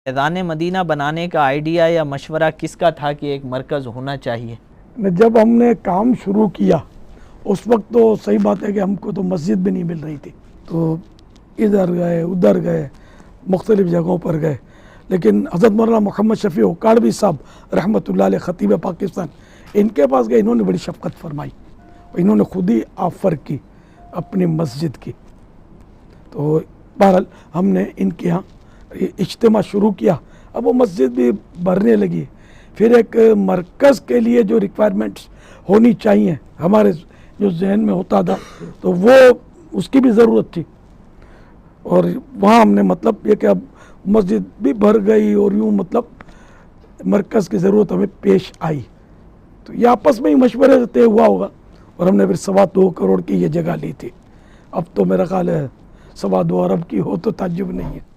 Faizan Medina बनाने का idea या मशवरा किसका था कि एक मरकज़ होना चाहिए? जब हमने काम शुरू किया उस वक्त तो सही बात है कि हमको तो मस्जिद भी नहीं मिल रही थी, तो इधर गए उधर गए मुख्तलिफ़ जगहों पर गए, लेकिन हज़रत मौलाना मोहम्मद शफ़ी उकाड़वी साहब रहमतुल्लाह अलैह ख़तीब पाकिस्तान, इनके पास गए। इन्होंने बड़ी शफ़क़त फरमाई और इन्होंने खुद ही ऑफ़र की अपनी मस्जिद की। तो बहरहाल हमने इनके यहाँ इज्तिमा शुरू किया। अब वो मस्जिद भी भरने लगी। फिर एक मरकज़ के लिए जो रिक्वायरमेंट्स होनी चाहिए हमारे जो जहन में होता था, तो वो उसकी भी ज़रूरत थी। और वहाँ हमने मतलब ये कि अब मस्जिद भी भर गई और यूँ मतलब मरकज़ की ज़रूरत हमें पेश आई। तो ये आपस में ही मशवरे से तय हुआ होगा और हमने फिर 2.25 करोड़ की ये जगह ली थी। अब तो मेरा ख्याल है 2.25 अरब की हो तो ताज्जुब नहीं है।